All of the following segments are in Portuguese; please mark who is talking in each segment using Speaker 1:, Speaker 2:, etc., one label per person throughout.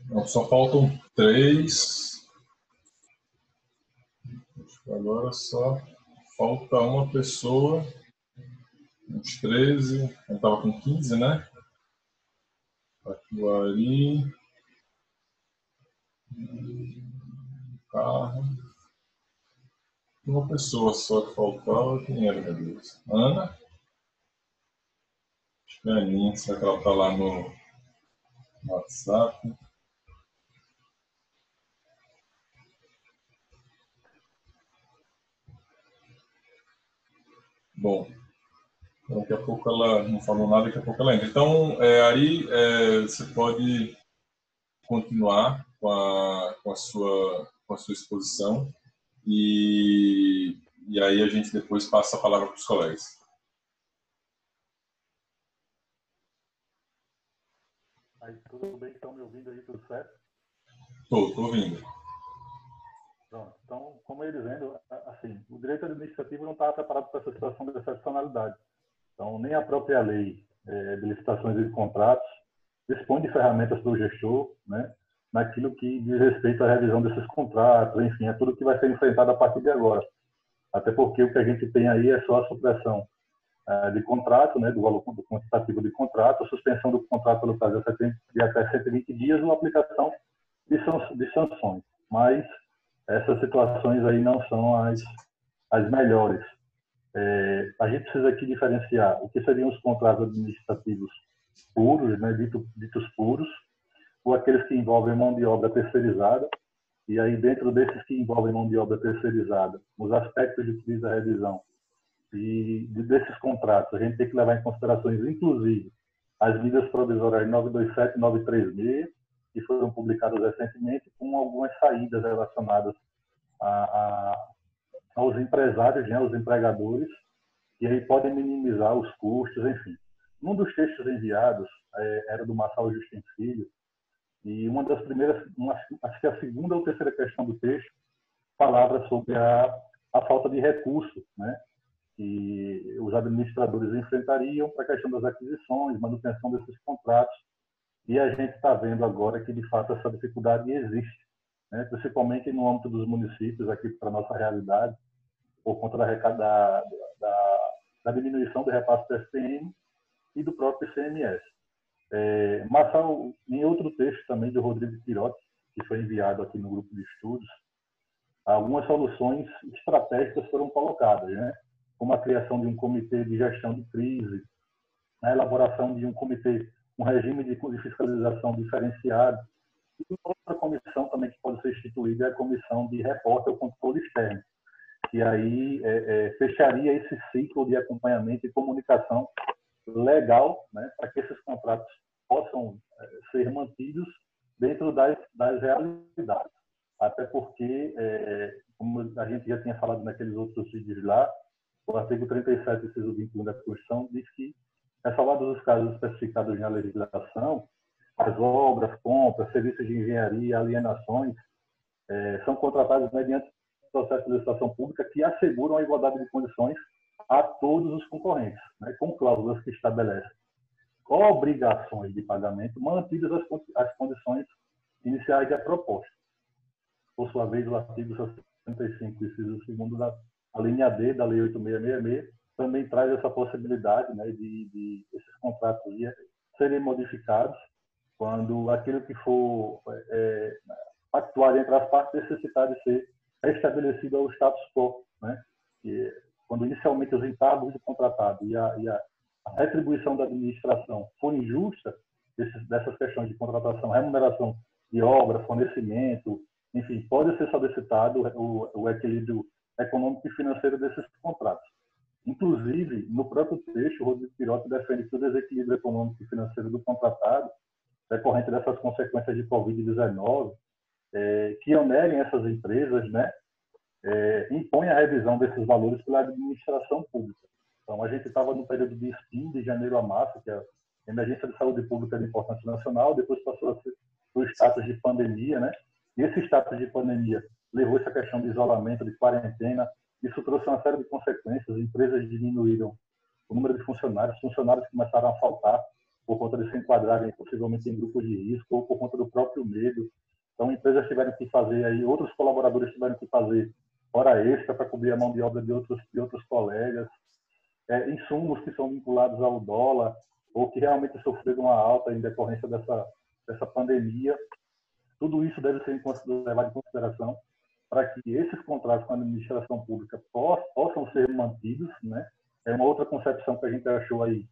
Speaker 1: Não, só faltam 3. Agora só falta uma pessoa. Uns 13. Eu estava com 15, né? Aqui, carro. Uma pessoa só que faltava. Quem era, meu Deus? Ana? Acho que é a Aninha. Será que ela está lá no WhatsApp? Bom, daqui a pouco ela não falou nada, daqui a pouco ela entra. Então, aí você pode continuar com a sua exposição e aí a gente depois passa a palavra para os colegas.
Speaker 2: Aí, tudo bem? Estão me ouvindo aí, tudo certo?
Speaker 1: Estou ouvindo.
Speaker 2: Pronto. Então, como eu ia dizendo, assim, o direito administrativo não está preparado para essa situação de excepcionalidade. Então, nem a própria lei de licitações e contratos dispõe de ferramentas para o gestor, né, naquilo que diz respeito à revisão desses contratos, enfim, é tudo que vai ser enfrentado a partir de agora. Até porque o que a gente tem aí é só a supressão de contrato, né, do valor do quantitativo de contrato, a suspensão do contrato pelo prazo de até 120 dias, uma aplicação de sanções. Mas essas situações aí não são as melhores. A gente precisa aqui diferenciar o que seriam os contratos administrativos puros, né, ditos puros, ou aqueles que envolvem mão de obra terceirizada, e aí dentro desses que envolvem mão de obra terceirizada, os aspectos de utiliza revisão e desses contratos, a gente tem que levar em considerações, inclusive, as medidas provisórias 927 e 936, que foram publicadas recentemente, com algumas saídas relacionadas aos empresários, né, aos empregadores, e aí podem minimizar os custos, enfim. Um dos textos enviados era do Marçal Justin Filho, e uma das primeiras, acho que a segunda ou terceira questão do texto, falava sobre a falta de recurso, né, que os administradores enfrentariam para a questão das aquisições, manutenção desses contratos, e a gente está vendo agora que, de fato, essa dificuldade existe, né, principalmente no âmbito dos municípios, aqui para a nossa realidade, por conta da diminuição do repasse do SPM e do próprio ICMS. Marçal, em outro texto também do Rodrigo Pirotti, que foi enviado aqui no grupo de estudos, algumas soluções estratégicas foram colocadas, né? Como a criação de um comitê de gestão de crise, a elaboração de um comitê, um regime de fiscalização diferenciado, e outra comissão também que pode ser instituída é a comissão de reporte ao controle externo, que aí fecharia esse ciclo de acompanhamento e comunicação legal, né, para que esses contratos possam ser mantidos dentro das realidades. Até porque, como a gente já tinha falado naqueles outros vídeos lá, o artigo 37, inciso 21 da Constituição, diz que, ressalvados os casos especificados na legislação, as obras, compras, serviços de engenharia, alienações, são contratados mediante processo de licitação pública que asseguram a igualdade de condições a todos os concorrentes, né, com cláusulas que estabelecem obrigações de pagamento mantidas as condições iniciais da proposta. Por sua vez, o artigo 65, inciso 2 da linha D da Lei 8666, também traz essa possibilidade, né, de esses contratos serem modificados quando aquilo que for pactuado entre as partes necessitar de ser restabelecido ao status quo, né? E quando inicialmente os encargos do contratado e a retribuição da administração for injusta, dessas questões de contratação, remuneração de obra, fornecimento, enfim, pode ser solicitado o equilíbrio econômico e financeiro desses contratos. Inclusive, no próprio texto, o Rodrigo Pirotti defende que o desequilíbrio econômico e financeiro do contratado, decorrente dessas consequências de Covid-19, que onerem essas empresas, né, impõe a revisão desses valores pela administração pública. Então, a gente estava no período de SPIN, de janeiro a março, que é a Emergência de Saúde Pública de Importância Nacional, depois passou a ser o status de pandemia, né? E esse status de pandemia levou essa questão de isolamento, de quarentena, isso trouxe uma série de consequências, empresas diminuíram o número de funcionários começaram a faltar, por conta de se enquadrarem possivelmente em grupos de risco ou por conta do próprio medo. Então, empresas tiveram que fazer aí, outros colaboradores tiveram que fazer hora extra para cobrir a mão de obra de outros colegas, insumos que são vinculados ao dólar ou que realmente sofreram uma alta em decorrência dessa pandemia. Tudo isso deve ser levado em consideração para que esses contratos com a administração pública possam ser mantidos, né? É uma outra concepção que a gente achou aí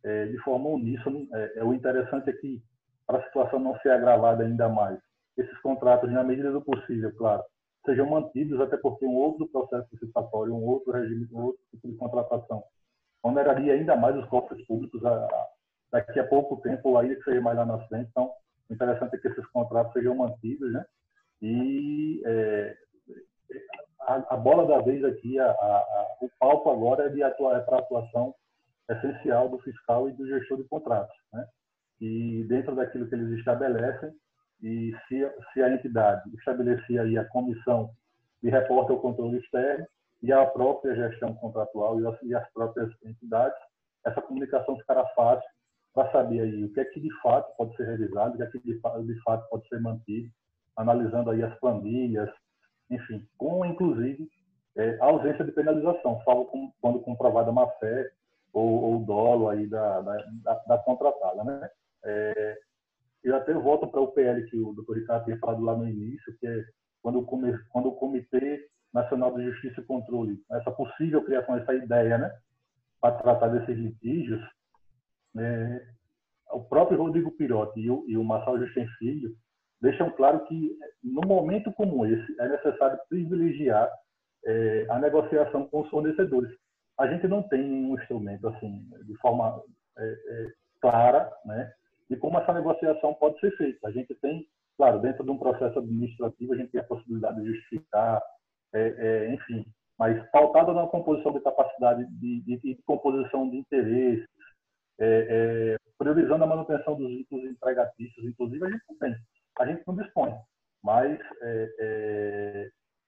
Speaker 2: de forma uníssona. O interessante é que, para a situação não ser agravada ainda mais, esses contratos, na medida do possível, claro, sejam mantidos, até porque um outro processo licitatório, um outro regime, um outro tipo de contratação oneraria ainda mais os cofres públicos daqui a pouco tempo, ou ainda que seja mais lá na frente. Então, o interessante é que esses contratos sejam mantidos, né? E a bola da vez aqui, o palco agora é para a atuação essencial do fiscal e do gestor de contratos, né? E dentro daquilo que eles estabelecem, e se a entidade estabelecer aí a comissão de reporte ao controle externo e a própria gestão contratual e as próprias entidades, essa comunicação ficará fácil para saber aí o que é que de fato pode ser revisado, o que é que de fato pode ser mantido, analisando aí as planilhas, enfim, com inclusive a ausência de penalização, salvo quando comprovada má-fé ou dolo aí da contratada, né? Eu até volto para o PL que o Dr. Ricardo tinha falado lá no início, que é quando o Comitê Nacional de Justiça e Controle, essa possível criação, essa ideia, né, para tratar desses litígios, o próprio Rodrigo Pirotti e o Marçal Justin Filho deixam claro que, no momento como esse, é necessário privilegiar a negociação com os fornecedores. A gente não tem um instrumento assim, de forma clara, né, de como essa negociação pode ser feita. A gente tem, claro, dentro de um processo administrativo, a gente tem a possibilidade de justificar, enfim, mas pautada na composição de capacidade de composição de interesses, priorizando a manutenção dos vínculos empregatícios, inclusive, a gente não tem, a gente não dispõe. Mas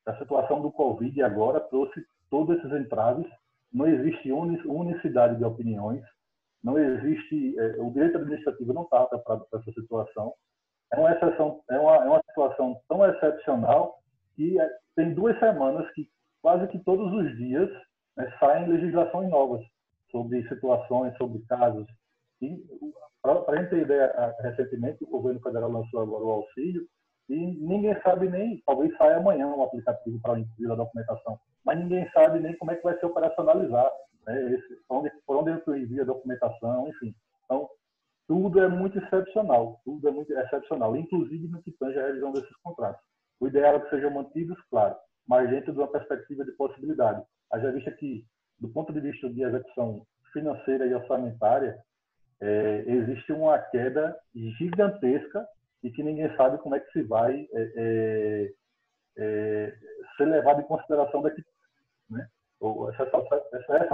Speaker 2: a situação do Covid agora trouxe todos esses entraves, não existe unicidade de opiniões, não existe, o direito administrativo não está preparado para essa situação. É uma situação tão excepcional que tem 2 semanas que quase que todos os dias saem legislações novas sobre situações, sobre casos. E, para a gente ter ideia, recentemente o governo federal lançou agora o auxílio e ninguém sabe nem, talvez saia amanhã um aplicativo para incluir a documentação, mas ninguém sabe nem como é que vai ser operacionalizado, né? Por onde eu envio a documentação, enfim. Então, tudo é muito excepcional, inclusive no que tange a revisão desses contratos. O ideal é que sejam mantidos, claro, mas dentro de uma perspectiva de possibilidade. Haja vista que, do ponto de vista de execução financeira e orçamentária, existe uma queda gigantesca e que ninguém sabe como é que se vai ser levado em consideração daqui, né? Ou essa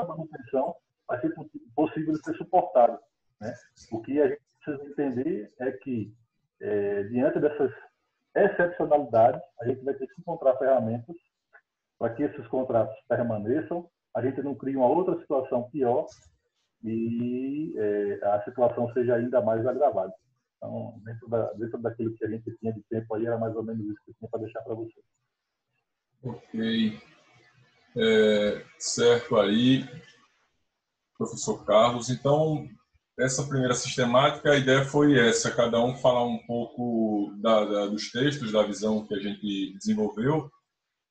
Speaker 2: manutenção vai ser possível de ser suportada, né? O que a gente precisa entender é que, diante dessas excepcionalidades, a gente vai ter que encontrar ferramentas para que esses contratos permaneçam, a gente não crie uma outra situação pior e a situação seja ainda mais agravada. Então, dentro daquilo que a gente tinha de tempo aí, era mais ou menos isso que eu tinha para deixar para você.
Speaker 1: Ok. Certo aí, professor Carlos. Então, essa primeira sistemática, a ideia foi essa, cada um falar um pouco dos textos, da visão que a gente desenvolveu,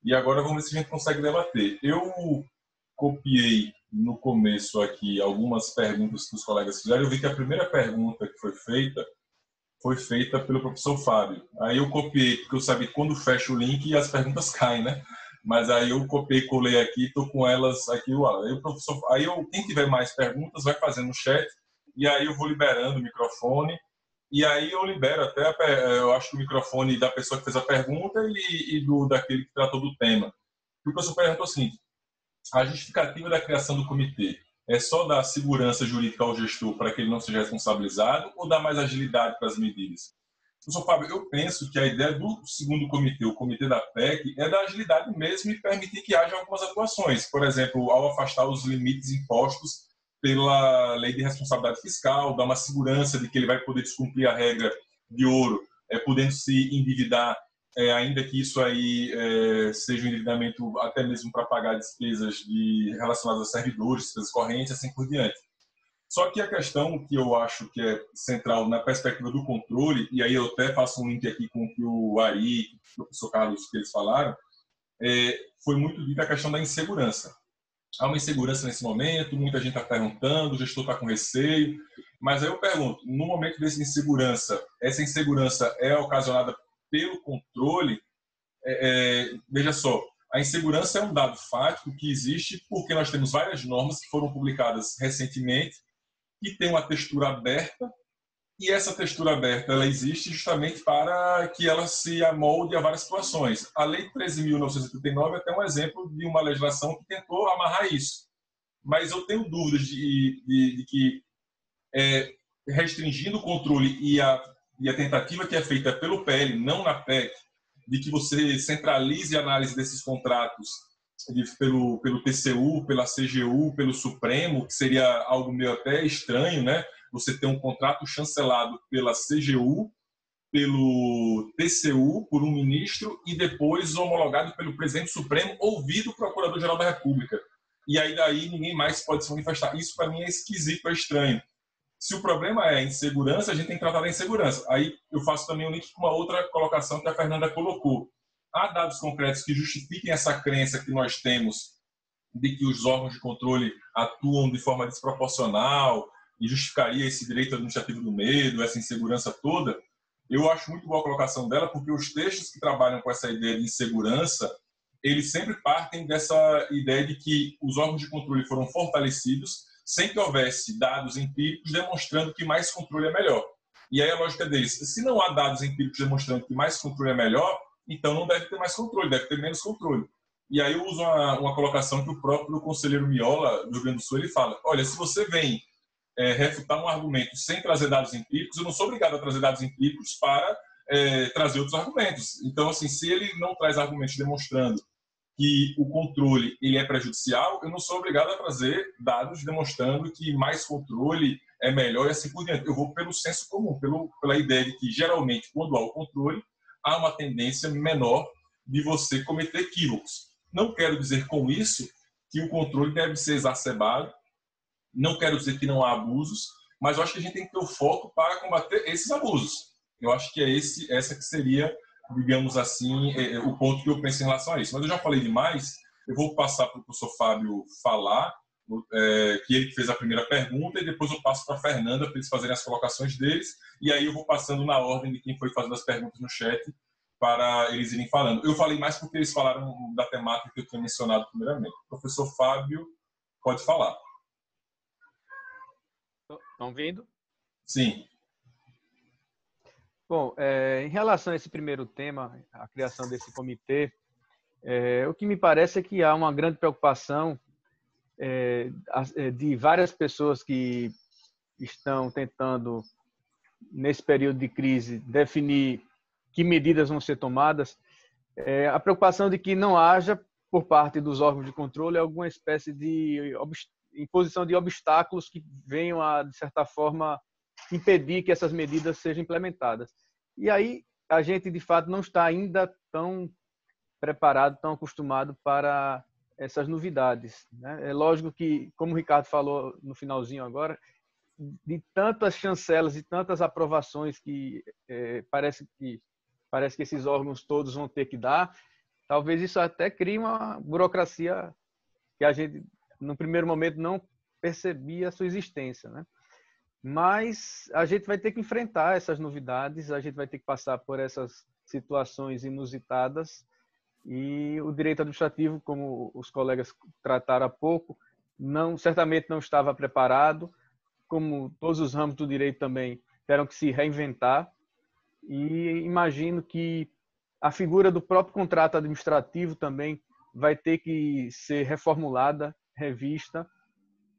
Speaker 1: e agora vamos ver se a gente consegue debater. Eu copiei no começo aqui algumas perguntas que os colegas fizeram. Eu vi que a primeira pergunta que foi feita pelo professor Fábio. Aí eu copiei, porque eu sabia que quando fecha o link e as perguntas caem, né? Mas aí eu copiei, colei aqui, estou com elas aqui. Quem tiver mais perguntas vai fazendo no chat, e aí eu vou liberando o microfone, e aí eu libero até, eu acho que o microfone da pessoa que fez a pergunta e daquele que tratou do tema. E o professor perguntou o seguinte: a justificativa da criação do comitê é só dar segurança jurídica ao gestor para que ele não seja responsabilizado ou dar mais agilidade para as medidas? Professor Fábio, eu penso que a ideia do segundo comitê, o comitê da PEC, é dar agilidade mesmo e permitir que haja algumas atuações. Por exemplo, ao afastar os limites impostos pela lei de responsabilidade fiscal, dá uma segurança de que ele vai poder descumprir a regra de ouro, podendo se endividar, ainda que isso aí seja um endividamento até mesmo para pagar despesas relacionadas a servidores, despesas correntes, assim por diante. Só que a questão que eu acho que é central na perspectiva do controle, e aí eu até faço um link aqui com o que o Ari e o professor Carlos que eles falaram, foi muito dita a questão da insegurança. Há uma insegurança nesse momento, muita gente está perguntando, o gestor está com receio, mas aí eu pergunto, no momento dessa insegurança, essa insegurança é ocasionada pelo controle? Veja só, a insegurança é um dado fático que existe porque nós temos várias normas que foram publicadas recentemente que tem uma textura aberta, e essa textura aberta ela existe justamente para que ela se amolde a várias situações. A Lei 13.989 é até um exemplo de uma legislação que tentou amarrar isso. Mas eu tenho dúvidas de que, restringindo o controle e a tentativa que é feita pelo PL, não na PEC, de que você centralize a análise desses contratos pelo TCU, pela CGU, pelo Supremo, que seria algo meio até estranho, né? Você ter um contrato chancelado pela CGU, pelo TCU, por um ministro, e depois homologado pelo presidente Supremo, ouvido o Procurador-Geral da República. E aí daí ninguém mais pode se manifestar. Isso para mim é esquisito, é estranho. Se o problema é insegurança, a gente tem que tratar da insegurança. Aí eu faço também um link com uma outra colocação que a Fernanda colocou. Há dados concretos que justifiquem essa crença que nós temos de que os órgãos de controle atuam de forma desproporcional e justificaria esse direito administrativo do medo, essa insegurança toda? Eu acho muito boa a colocação dela, porque os textos que trabalham com essa ideia de insegurança, eles sempre partem dessa ideia de que os órgãos de controle foram fortalecidos sem que houvesse dados empíricos demonstrando que mais controle é melhor. E aí a lógica deles, se não há dados empíricos demonstrando que mais controle é melhor, então não deve ter mais controle, deve ter menos controle. E aí eu uso uma colocação que o próprio conselheiro Miola, do Rio Grande do Sul, ele fala, olha, se você vem refutar um argumento sem trazer dados empíricos, eu não sou obrigado a trazer dados empíricos para trazer outros argumentos. Então, assim, se ele não traz argumentos demonstrando que o controle ele é prejudicial, eu não sou obrigado a trazer dados demonstrando que mais controle é melhor e assim por diante. Eu vou pelo senso comum, pela ideia de que, geralmente, quando há o controle, há uma tendência menor de você cometer equívocos. Não quero dizer com isso que o controle deve ser exacerbado, não quero dizer que não há abusos, mas eu acho que a gente tem que ter o foco para combater esses abusos. Eu acho que essa que seria, digamos assim, o ponto que eu penso em relação a isso. Mas eu já falei demais, eu vou passar para o professor Fábio falar, que ele fez a primeira pergunta, e depois eu passo para a Fernanda para eles fazerem as colocações deles, e aí eu vou passando na ordem de quem foi fazendo as perguntas no chat, para eles irem falando. Eu falei mais porque eles falaram da temática que eu tinha mencionado primeiramente. Professor Fábio, pode falar.
Speaker 3: Estão vendo?
Speaker 1: Sim.
Speaker 3: Bom, em relação a esse primeiro tema, a criação desse comitê, o que me parece é que há uma grande preocupação de várias pessoas que estão tentando, nesse período de crise, definir que medidas vão ser tomadas, a preocupação de que não haja, por parte dos órgãos de controle, alguma espécie de imposição de obstáculos que venham a, de certa forma, impedir que essas medidas sejam implementadas. E aí a gente, de fato, não está ainda tão preparado, tão acostumado para essas novidades, né? É lógico que, como o Ricardo falou no finalzinho agora, de tantas chancelas e tantas aprovações que parece que esses órgãos todos vão ter que dar, talvez isso até crie uma burocracia que a gente, no primeiro momento, não percebia a sua existência, né? Mas a gente vai ter que enfrentar essas novidades, a gente vai ter que passar por essas situações inusitadas, e o direito administrativo, como os colegas trataram há pouco, certamente não estava preparado, como todos os ramos do direito também terão que se reinventar, e imagino que a figura do próprio contrato administrativo também vai ter que ser reformulada, revista.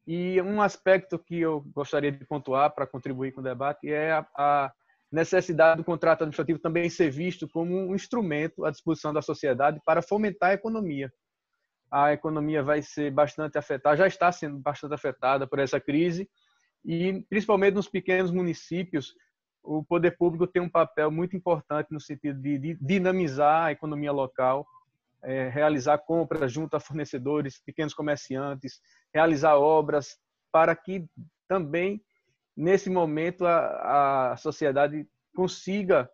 Speaker 3: E um aspecto que eu gostaria de pontuar para contribuir com o debate é a necessidade do contrato administrativo também ser visto como um instrumento à disposição da sociedade para fomentar a economia. a economia vai ser bastante afetada, já está sendo bastante afetada por essa crise, e principalmente nos pequenos municípios, o poder público tem um papel muito importante no sentido de dinamizar a economia local, realizar compras junto a fornecedores, pequenos comerciantes, realizar obras para que também, nesse momento, a sociedade consiga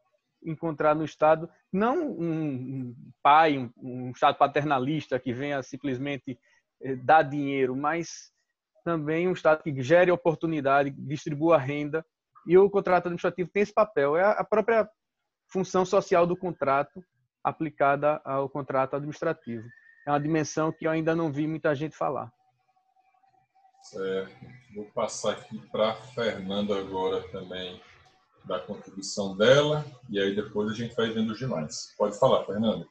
Speaker 3: encontrar no Estado não um pai, um Estado paternalista que venha simplesmente dar dinheiro, mas também um Estado que gere oportunidade, distribua renda, e o contrato administrativo tem esse papel, é a própria função social do contrato aplicada ao contrato administrativo. É uma dimensão que eu ainda não vi muita gente falar.
Speaker 1: Certo. Vou passar aqui para a Fernanda agora também, da contribuição dela, e aí depois a gente vai vendo os demais. Pode falar, Fernanda.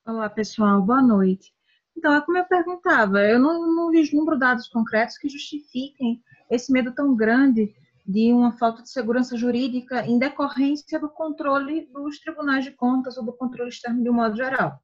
Speaker 4: Olá, pessoal. Boa noite. Então, é como eu perguntava, eu não vislumbro dados concretos que justifiquem esse medo tão grande de uma falta de segurança jurídica em decorrência do controle dos tribunais de contas ou do controle externo de um modo geral.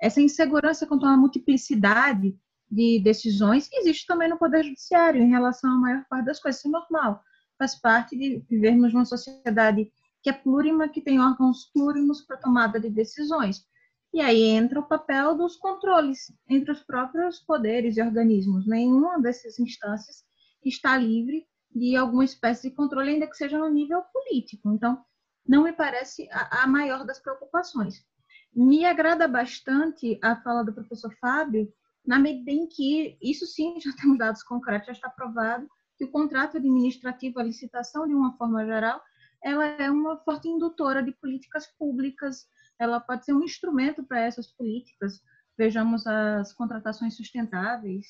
Speaker 4: Essa insegurança quanto à multiplicidade de decisões existe também no Poder Judiciário em relação à maior parte das coisas. Isso é normal. Faz parte de vivermos numa sociedade que é plurima, que tem órgãos plúrimos para tomada de decisões. E aí entra o papel dos controles entre os próprios poderes e organismos. Nenhuma dessas instâncias está livre de alguma espécie de controle, ainda que seja no nível político. Então, não me parece a maior das preocupações. Me agrada bastante a fala do professor Fábio, na medida em que, isso sim, já temos dados concretos, já está provado que o contrato administrativo, a licitação, de uma forma geral, ela é uma forte indutora de políticas públicas, ela pode ser um instrumento para essas políticas. Vejamos as contratações sustentáveis,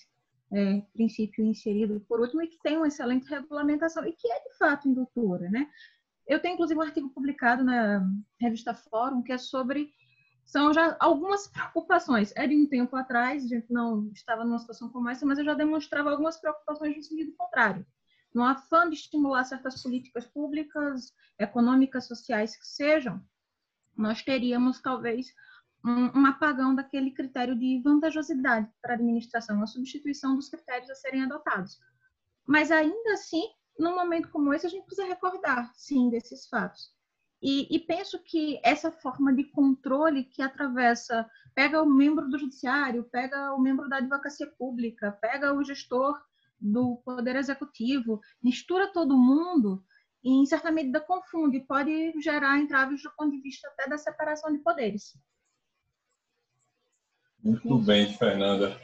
Speaker 4: princípio inserido por último, e que tem uma excelente regulamentação, e que é de fato indutora, né? Eu tenho, inclusive, um artigo publicado na revista Fórum, que é sobre, são já algumas preocupações. É de um tempo atrás, a gente não estava numa situação como essa, mas eu já demonstrava algumas preocupações no sentido contrário. No afã de estimular certas políticas públicas, econômicas, sociais que sejam, nós teríamos, talvez, um apagão daquele critério de vantajosidade para a administração, a substituição dos critérios a serem adotados. Mas, ainda assim, num momento como esse, a gente precisa recordar, sim, desses fatos. E penso que essa forma de controle que atravessa, pega o membro do judiciário, pega o membro da advocacia pública, pega o gestor do poder executivo, mistura todo mundo e, em certa medida, confunde, pode gerar entraves do ponto de vista até da separação de poderes.
Speaker 1: Muito bem, Fernanda.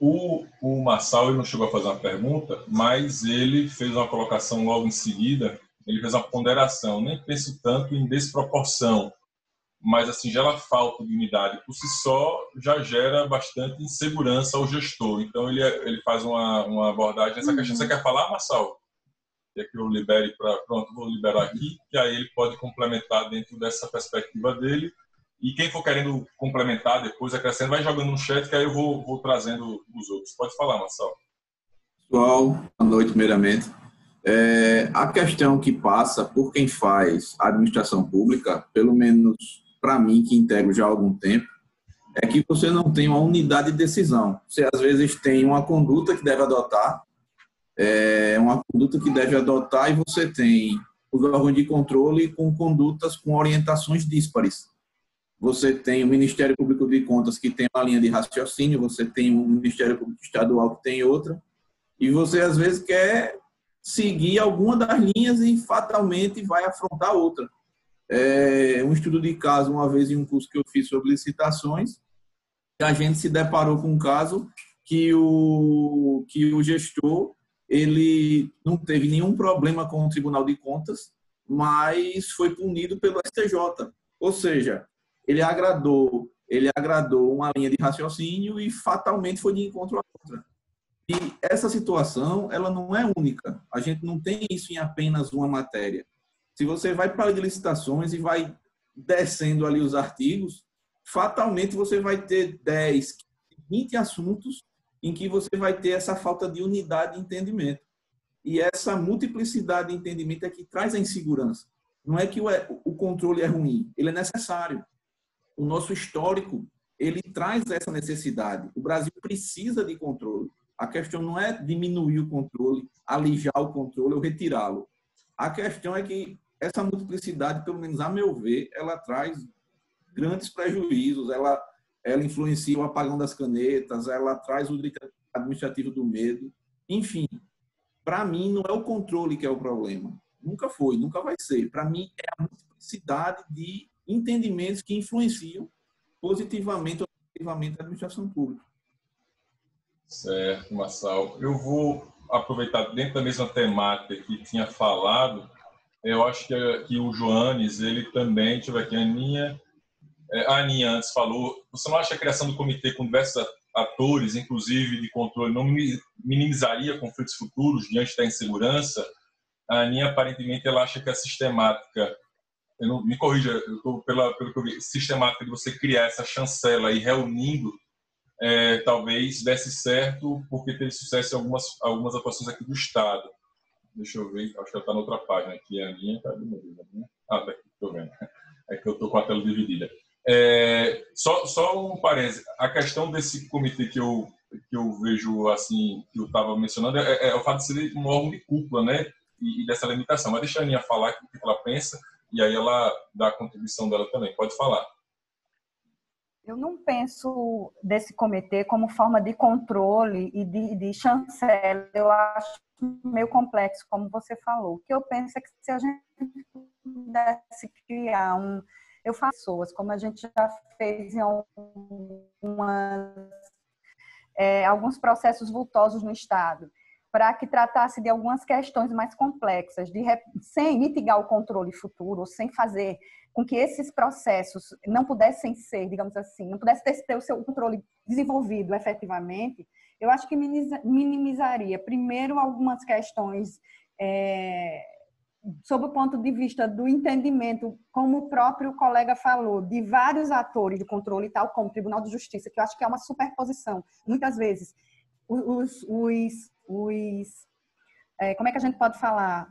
Speaker 1: O Marçal ele não chegou a fazer uma pergunta, mas ele fez uma colocação logo em seguida, ele fez uma ponderação. Nem penso tanto em desproporção, mas a singela falta de unidade por si só já gera bastante insegurança ao gestor. Então ele faz uma abordagem nessa questão. Você quer falar, Marçal? Quer que eu libere para... Pronto, vou liberar aqui, que aí ele pode complementar dentro dessa perspectiva dele. E quem for querendo complementar depois, acrescentando, vai jogando no chat, que aí eu vou trazendo os outros. Pode falar, Marçal.
Speaker 5: Pessoal, boa noite, primeiramente. A questão que passa por quem faz a administração pública, pelo menos para mim, que integro já há algum tempo, é que você não tem uma unidade de decisão. Você, às vezes, tem uma conduta que deve adotar, e você tem os órgãos de controle com condutas com orientações díspares. Você tem o Ministério Público de Contas, que tem uma linha de raciocínio, você tem o Ministério Público Estadual, que tem outra, e você, às vezes, quer seguir alguma das linhas e, fatalmente, vai afrontar outra. Um estudo de caso, uma vez em um curso que eu fiz sobre licitações, a gente se deparou com um caso que o gestor ele não teve nenhum problema com o Tribunal de Contas, mas foi punido pelo STJ. Ou seja, ele agradou uma linha de raciocínio e fatalmente foi de encontro à outra. E essa situação, ela não é única. A gente não tem isso em apenas uma matéria. Se você vai para a lei de licitações e vai descendo ali os artigos, fatalmente você vai ter 10, 20 assuntos em que você vai ter essa falta de unidade de entendimento. E essa multiplicidade de entendimento é que traz a insegurança. Não é que o controle é ruim, ele é necessário. O nosso histórico, ele traz essa necessidade. O Brasil precisa de controle. A questão não é diminuir o controle, alijar o controle ou retirá-lo. A questão é que essa multiplicidade, pelo menos a meu ver, ela traz grandes prejuízos. Ela influencia o apagão das canetas, ela traz o direito administrativo do medo. Enfim, para mim, não é o controle que é o problema. Nunca foi, nunca vai ser. Para mim, é a multiplicidade de entendimentos que influenciam positivamente ou negativamente a administração pública.
Speaker 1: Certo, Marçal. Eu vou aproveitar dentro da mesma temática que tinha falado. Eu acho que o Joanes, ele também, deixa eu ver aqui, a Aninha antes falou, você não acha que a criação do comitê com diversos atores, inclusive de controle, não minimizaria conflitos futuros diante da insegurança? A Aninha, aparentemente, ela acha que a sistemática, me corrija, eu estou pelo que eu vi, sistemática de você criar essa chancela aí reunindo, talvez desse certo, porque teve sucesso em algumas atuações aqui do Estado. Deixa eu ver, acho que ela está na outra página aqui, a Aninha, cadê meu Deus? Ah, tá aqui, estou vendo. É que eu estou com a tela dividida. Só um parênteses, a questão desse comitê que eu vejo, assim, que eu estava mencionando, é o fato de ser um órgão de cúpula, né, e dessa limitação. Mas deixa a Aninha falar o que ela pensa, e aí ela dá a contribuição dela também. Pode falar.
Speaker 6: Eu não penso desse comitê como forma de controle e de chancela. Eu acho meio complexo, como você falou. O que eu penso é que se a gente pudesse criar eu faço pessoas, como a gente já fez em alguns processos vultosos no Estado, para que tratasse de algumas questões mais complexas, sem mitigar o controle futuro, ou sem fazer com que esses processos não pudessem ser, digamos assim, não pudesse ter o seu controle desenvolvido efetivamente, eu acho que minimizaria, primeiro, algumas questões sob o ponto de vista do entendimento, como o próprio colega falou, de vários atores de controle, tal como o Tribunal de Justiça, que eu acho que é uma superposição. Muitas vezes, como é que a gente pode falar?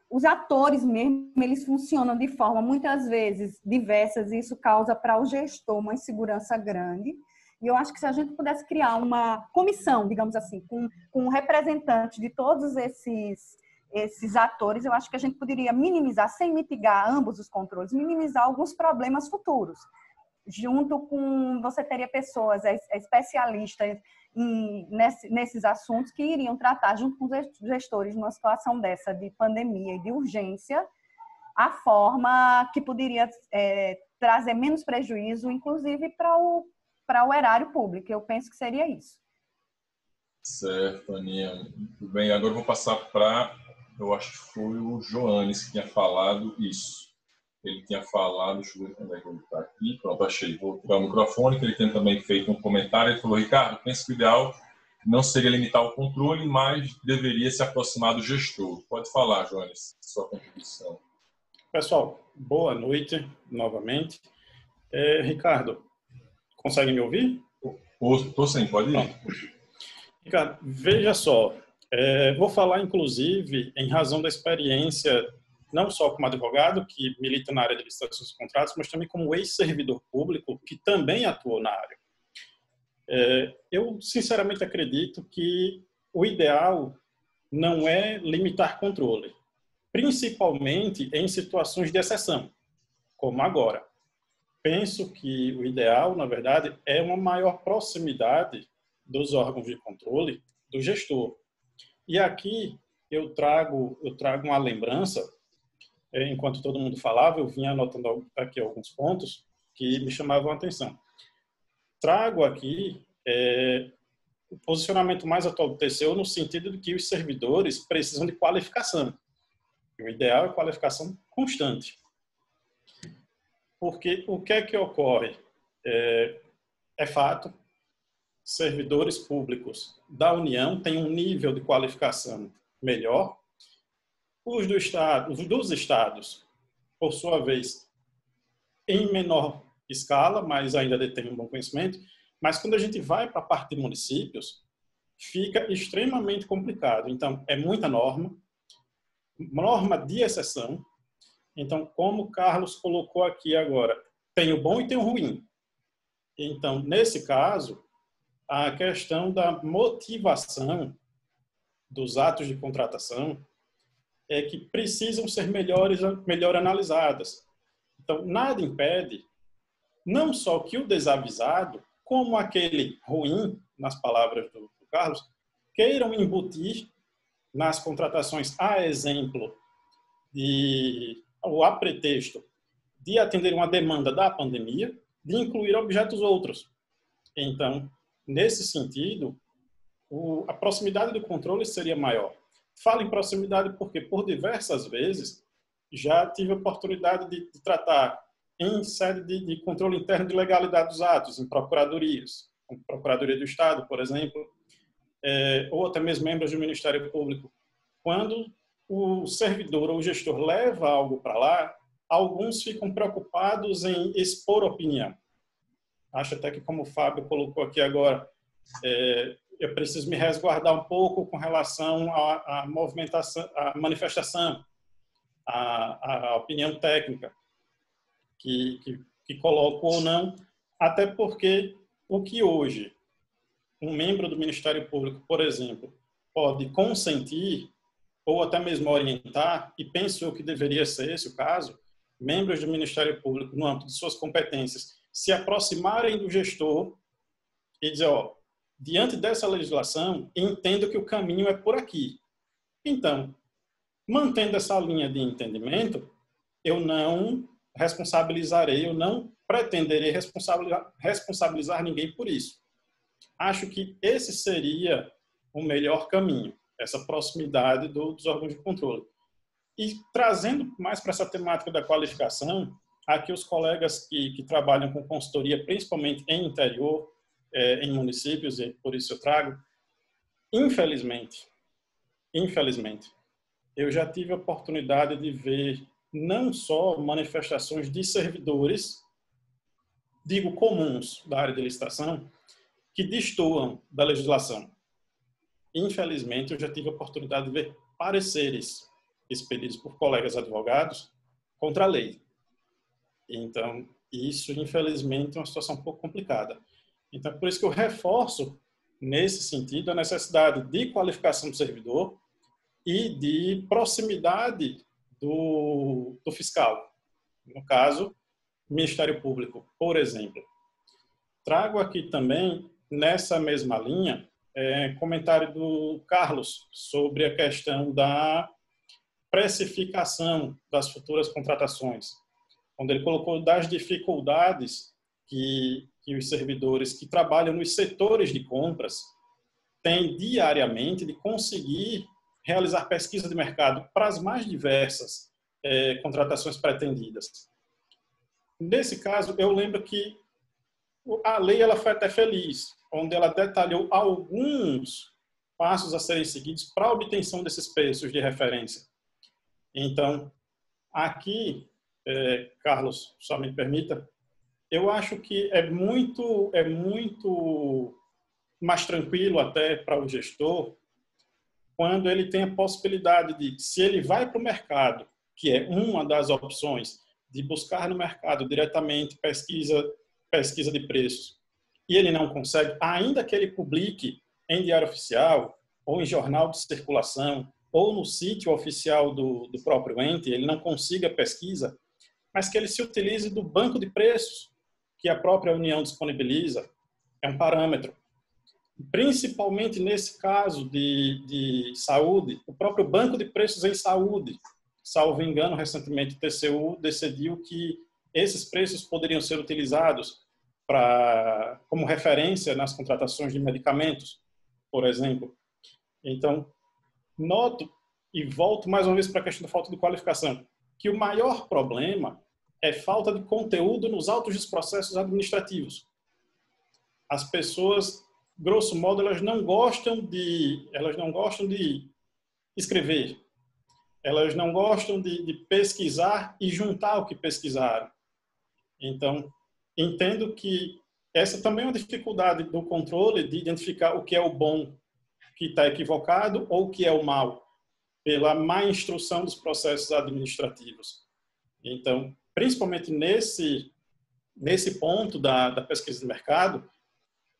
Speaker 6: Os atores mesmo, eles funcionam de forma, muitas vezes, diversas, e isso causa para o gestor uma insegurança grande. E eu acho que se a gente pudesse criar uma comissão, digamos assim, com representantes de todos esses atores, eu acho que a gente poderia minimizar, sem mitigar ambos os controles, minimizar alguns problemas futuros. Junto com, você teria pessoas especialistas nesses assuntos que iriam tratar, junto com os gestores, numa situação dessa de pandemia e de urgência, a forma que poderia trazer menos prejuízo, inclusive para o erário público. Eu penso que seria isso.
Speaker 1: Certo, Aninha. Muito bem. Agora eu vou passar para... Eu acho que foi o Joanes que tinha falado isso. Ele tinha falado, deixa eu ver onde é que ele está aqui. Pronto, achei. Vou tirar o microfone, que ele tem também feito um comentário. Ele falou, Ricardo, penso que o ideal não seria limitar o controle, mas deveria se aproximar do gestor. Pode falar, Joanes, sua contribuição.
Speaker 7: Pessoal, boa noite novamente. Ricardo, consegue me ouvir?
Speaker 1: Estou sim, pode ir.
Speaker 7: Ricardo, veja só. Vou falar, inclusive, em razão da experiência, não só como advogado, que milita na área de licitações e contratos, mas também como ex-servidor público, que também atuou na área. Eu, sinceramente, acredito que o ideal não é limitar controle, principalmente em situações de exceção, como agora. Penso que o ideal, na verdade, é uma maior proximidade dos órgãos de controle do gestor. E aqui eu trago uma lembrança, enquanto todo mundo falava, eu vinha anotando aqui alguns pontos que me chamavam a atenção. Trago aqui o posicionamento mais atual do TCU no sentido de que os servidores precisam de qualificação. O ideal é qualificação constante. Porque o que é que ocorre? É fato, servidores públicos da União têm um nível de qualificação melhor. Os dos estados, por sua vez, em menor escala, mas ainda detêm um bom conhecimento. Mas quando a gente vai para a parte de municípios, fica extremamente complicado. Então, é muita norma de exceção. Então, como o Carlos colocou aqui agora, tem o bom e tem o ruim. Então, nesse caso, a questão da motivação dos atos de contratação é que precisam ser melhor analisadas. Então, nada impede, não só que o desavisado, como aquele ruim, nas palavras do Carlos, queiram embutir nas contratações, a exemplo, ou a pretexto de atender uma demanda da pandemia, de incluir objetos outros. Então, nesse sentido, a proximidade do controle seria maior. Falo em proximidade porque, por diversas vezes, já tive a oportunidade de tratar em sede de controle interno de legalidade dos atos, em procuradorias, como Procuradoria do Estado, por exemplo, ou até mesmo membros do Ministério Público. Quando o servidor ou o gestor leva algo para lá, alguns ficam preocupados em expor opinião. Acho até que, como o Fábio colocou aqui agora, eu preciso me resguardar um pouco com relação à movimentação, à manifestação, à opinião técnica que coloco ou não, até porque o que hoje um membro do Ministério Público, por exemplo, pode consentir ou até mesmo orientar, e penso eu que deveria ser esse o caso, membros do Ministério Público, no âmbito de suas competências, se aproximarem do gestor e dizer, diante dessa legislação, entendo que o caminho é por aqui. Então, mantendo essa linha de entendimento, eu não responsabilizarei, eu não pretenderei responsabilizar ninguém por isso. Acho que esse seria o melhor caminho, essa proximidade dos órgãos de controle. E trazendo mais para essa temática da qualificação, aqui os colegas que trabalham com consultoria, principalmente em interior, em municípios, e por isso eu trago, infelizmente, eu já tive a oportunidade de ver não só manifestações de servidores, digo comuns da área de licitação, que destoam da legislação. Infelizmente, eu já tive a oportunidade de ver pareceres expedidos por colegas advogados contra a lei. Então, isso, infelizmente, é uma situação um pouco complicada. Então, por isso que eu reforço, nesse sentido, a necessidade de qualificação do servidor e de proximidade do fiscal. No caso, Ministério Público, por exemplo. Trago aqui também, nessa mesma linha, comentário do Carlos sobre a questão da precificação das futuras contratações, onde ele colocou das dificuldades que os servidores que trabalham nos setores de compras têm diariamente de conseguir realizar pesquisa de mercado para as mais diversas contratações pretendidas. Nesse caso, eu lembro que a lei ela foi até feliz, onde ela detalhou alguns passos a serem seguidos para a obtenção desses preços de referência. Então, aqui, Carlos, só me permita, eu acho que é muito mais tranquilo até para o gestor quando ele tem a possibilidade de, se ele vai para o mercado, que é uma das opções, de buscar no mercado diretamente pesquisa de preços, e ele não consegue, ainda que ele publique em diário oficial, ou em jornal de circulação, ou no sítio oficial do próprio ente, ele não consiga pesquisa, mas que ele se utilize do banco de preços que a própria União disponibiliza, é um parâmetro. Principalmente nesse caso de saúde, o próprio banco de preços em saúde, salvo engano, recentemente o TCU decidiu que esses preços poderiam ser utilizados como referência nas contratações de medicamentos, por exemplo. Então, noto e volto mais uma vez para a questão da falta de qualificação, que o maior problema é falta de conteúdo nos autos dos processos administrativos. As pessoas, grosso modo, elas não gostam de escrever, elas não gostam de pesquisar e juntar o que pesquisaram. Então, entendo que essa também é uma dificuldade do controle de identificar o que é o bom que está equivocado ou o que é o mal, pela má instrução dos processos administrativos. Então, principalmente nesse ponto da pesquisa de mercado,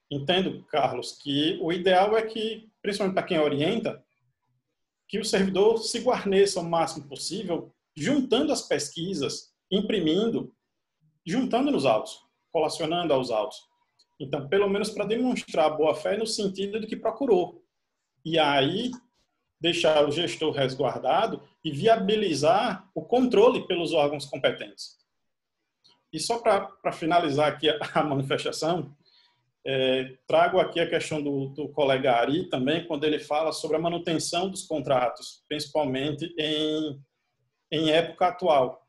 Speaker 7: entendo, Carlos, que o ideal é que, principalmente para quem orienta, que o servidor se guarneça o máximo possível, juntando as pesquisas, imprimindo, juntando nos autos, colacionando aos autos. Então, pelo menos para demonstrar boa-fé no sentido de que procurou. E aí, deixar o gestor resguardado e viabilizar o controle pelos órgãos competentes. E só para finalizar aqui a manifestação, trago aqui a questão do colega Ari também, quando ele fala sobre a manutenção dos contratos, principalmente em época atual.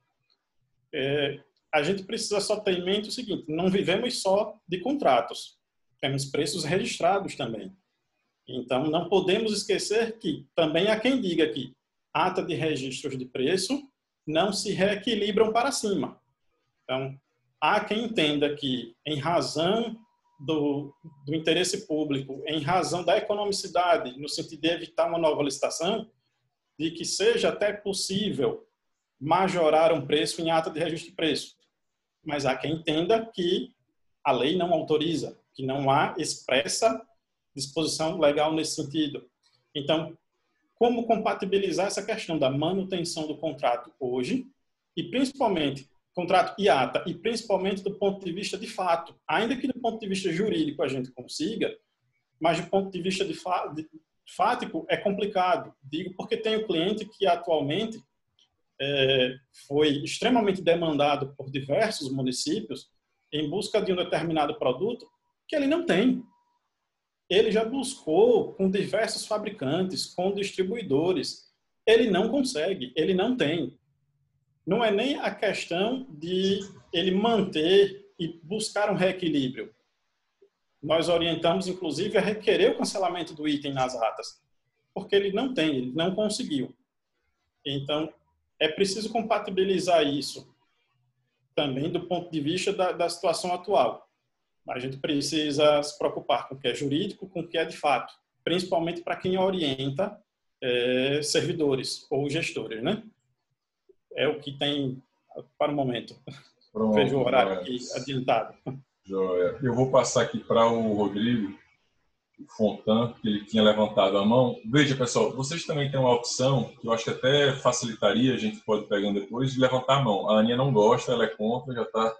Speaker 7: A gente precisa só ter em mente o seguinte: não vivemos só de contratos, temos preços registrados também. Então, não podemos esquecer que também há quem diga que ata de registros de preço não se reequilibram para cima. Então, há quem entenda que, em razão do interesse público, em razão da economicidade, no sentido de evitar uma nova licitação, de que seja até possível majorar um preço em ata de registro de preço. Mas há quem entenda que a lei não autoriza, que não há expressa disposição legal nesse sentido. Então, como compatibilizar essa questão da manutenção do contrato hoje, e principalmente, contrato e ata, e principalmente do ponto de vista de fato, ainda que do ponto de vista jurídico a gente consiga, mas do ponto de vista fático é complicado. Digo porque tenho cliente que atualmente foi extremamente demandado por diversos municípios em busca de um determinado produto que ele não tem. Ele já buscou com diversos fabricantes, com distribuidores. Ele não consegue, ele não tem. Não é nem a questão de ele manter e buscar um reequilíbrio. Nós orientamos, inclusive, a requerer o cancelamento do item nas atas, porque ele não tem, ele não conseguiu. Então, é preciso compatibilizar isso também do ponto de vista da situação atual. A gente precisa se preocupar com o que é jurídico, com o que é de fato, principalmente para quem orienta servidores ou gestores, né? É o que tem para o momento.
Speaker 1: Pronto,
Speaker 7: vejo o horário aqui adiantado.
Speaker 1: Joia. Eu vou passar aqui para o Rodrigo Fontan, que ele tinha levantado a mão. Veja, pessoal, vocês também têm uma opção que eu acho que até facilitaria, a gente pode pegar depois, de levantar a mão. A Aninha não gosta, ela é contra, já está...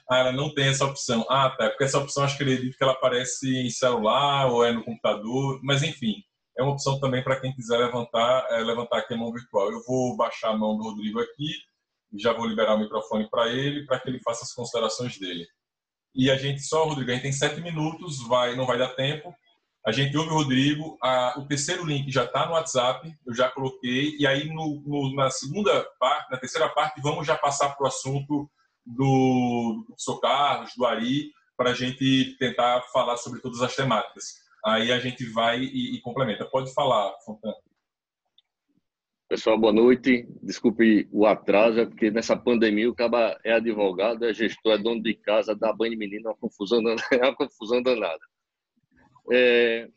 Speaker 1: ela não tem essa opção. Tá, porque essa opção acho que acredito que ela aparece em celular ou é no computador, mas enfim, é uma opção também para quem quiser levantar aqui a mão virtual. Eu vou baixar a mão do Rodrigo aqui, já vou liberar o microfone para ele, para que ele faça as considerações dele. E a gente Rodrigo, a gente tem 7 minutos, não vai dar tempo. A gente ouve o Rodrigo, o terceiro link já está no WhatsApp, eu já coloquei, e aí na terceira parte, vamos já passar para o assunto do professor Carlos, do Ari, para a gente tentar falar sobre todas as temáticas. Aí a gente vai e complementa. Pode falar, Fontana.
Speaker 8: Pessoal, boa noite. Desculpe o atraso, porque nessa pandemia o cara é advogado, é gestor, é dono de casa, dá banho de menino, é uma confusão danada.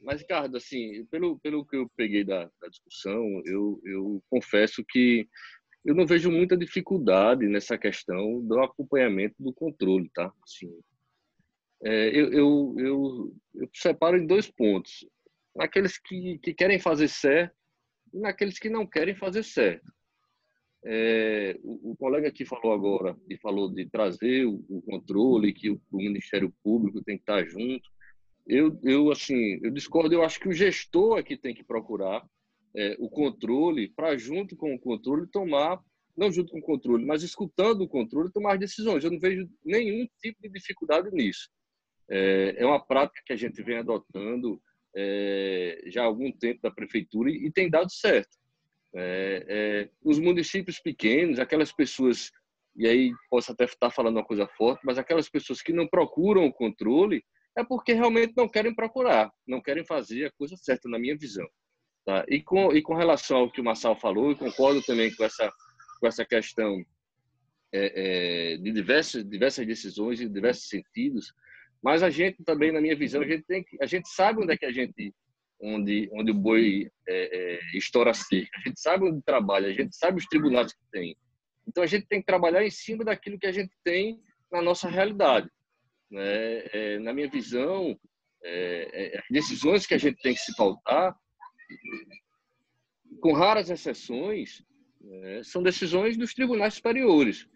Speaker 8: Mas, Ricardo, assim, pelo que eu peguei da discussão, eu confesso que eu não vejo muita dificuldade nessa questão do acompanhamento do controle, tá? Assim, eu separo em 2 pontos. Naqueles que querem fazer certo e naqueles que não querem fazer certo. O colega aqui falou agora, e falou de trazer o controle, que o Ministério Público tem que estar junto. Eu discordo, eu acho que o gestor é que tem que procurar o controle para, junto com o controle, tomar, não junto com o controle, mas escutando o controle, tomar as decisões. Eu não vejo nenhum tipo de dificuldade nisso. É uma prática que a gente vem adotando já há algum tempo da prefeitura e tem dado certo. Os municípios pequenos, aquelas pessoas, e aí posso até estar falando uma coisa forte, mas aquelas pessoas que não procuram o controle é porque realmente não querem procurar, não querem fazer a coisa certa, na minha visão. Tá? E com relação ao que o Marçal falou, eu concordo também com essa questão de diversas decisões em diversos sentidos, mas a gente também, na minha visão, a gente sabe onde é que onde o boi estoura a cerca, a gente sabe onde trabalha, a gente sabe os tribunais que tem. Então, a gente tem que trabalhar em cima daquilo que a gente tem na nossa realidade, né? Na minha visão, as decisões que a gente tem que se pautar, com raras exceções, são decisões dos tribunais superiores.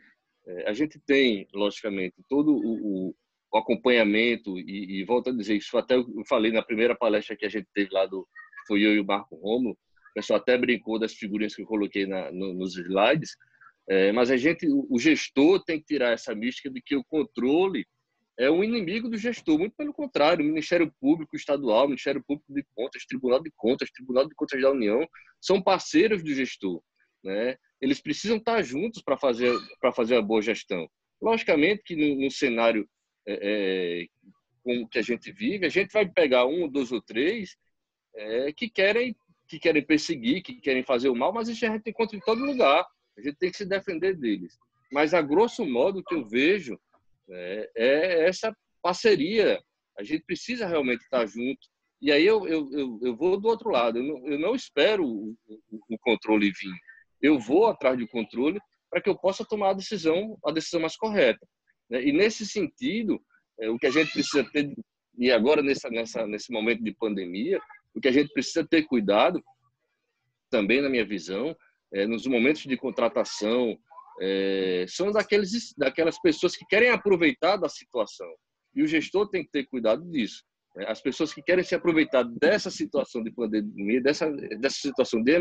Speaker 8: A gente tem, logicamente, todo o acompanhamento, e volto a dizer, isso até eu falei na primeira palestra que a gente teve lá, foi eu e o Marco Rômulo, o pessoal até brincou das figurinhas que eu coloquei nos slides, mas o gestor tem que tirar essa mística de que o controle é um inimigo do gestor. Muito pelo contrário, o Ministério Público Estadual, o Ministério Público de Contas, Tribunal de Contas da União são parceiros do gestor, né? Eles precisam estar juntos para fazer a boa gestão. Logicamente que no cenário como que a gente vive, a gente vai pegar um, dois ou três que querem perseguir, que querem fazer o mal, mas isso a gente encontra em todo lugar. A gente tem que se defender deles. Mas, a grosso modo, o que eu vejo é essa parceria. A gente precisa realmente estar junto. E aí eu vou do outro lado. Eu não espero o controle vir. Eu vou atrás do controle para que eu possa tomar a decisão mais correta. E, nesse sentido, o que a gente precisa ter, e agora nesse momento de pandemia, o que a gente precisa ter cuidado, também na minha visão, nos momentos de contratação, são daquelas pessoas que querem aproveitar da situação. E o gestor tem que ter cuidado disso. As pessoas que querem se aproveitar dessa situação de pandemia, dessa situação de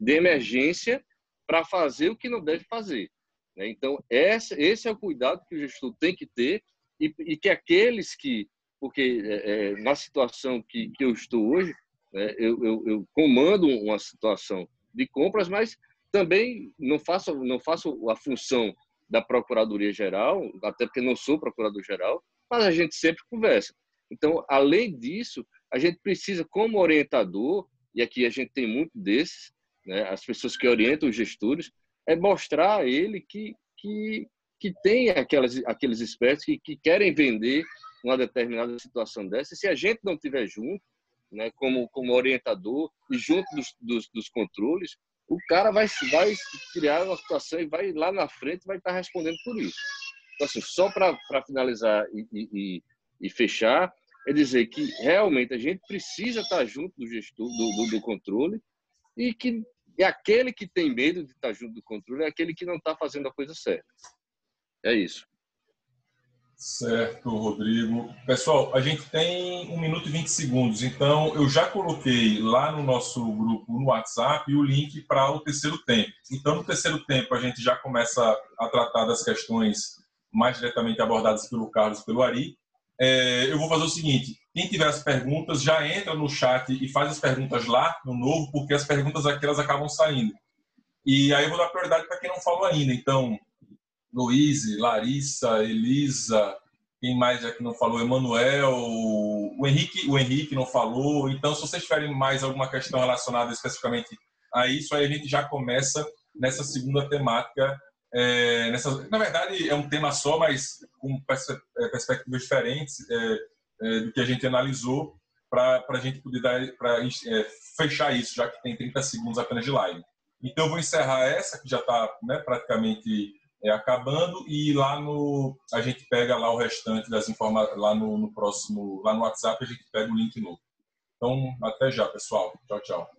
Speaker 8: emergência, para fazer o que não deve fazer. Então, esse é o cuidado que o gestor tem que ter, e que aqueles que... Porque na situação que eu estou hoje, eu comando uma situação de compras, mas também não faço a função da Procuradoria-Geral, até porque não sou Procurador-Geral, mas a gente sempre conversa. Então, além disso, a gente precisa, como orientador, e aqui a gente tem muito desses, né, as pessoas que orientam os gestores, mostrar a ele que tem aqueles espertos que querem vender uma determinada situação dessa. E se a gente não estiver junto, né, como orientador e junto dos controles, o cara vai criar uma situação e vai lá na frente vai estar respondendo por isso. Então, assim, só para finalizar e fechar, é dizer que realmente a gente precisa estar junto do gestor, do controle, e que aquele que tem medo de estar junto do controle é aquele que não está fazendo a coisa certa. É isso.
Speaker 1: Certo, Rodrigo. Pessoal, a gente tem 1 minuto e 20 segundos, então eu já coloquei lá no nosso grupo no WhatsApp o link para o terceiro tempo. Então, no terceiro tempo, a gente já começa a tratar das questões mais diretamente abordadas pelo Carlos e pelo Ari. Eu vou fazer o seguinte, quem tiver as perguntas, já entra no chat e faz as perguntas lá no novo, porque as perguntas aqui elas acabam saindo. E aí eu vou dar prioridade para quem não falou ainda. Então, Luiz, Larissa, Elisa, quem mais aqui não falou? Emanuel, o Henrique não falou. Então, se vocês tiverem mais alguma questão relacionada especificamente a isso, aí a gente já começa nessa segunda temática. Na verdade, é um tema só, mas com perspectivas diferentes do que a gente analisou, para a gente poder fechar isso, já que tem 30 segundos apenas de live. Então, eu vou encerrar essa, que já está praticamente acabando, e lá a gente pega lá o restante das informações, lá no WhatsApp a gente pega o link novo. Então, até já, pessoal. Tchau, tchau.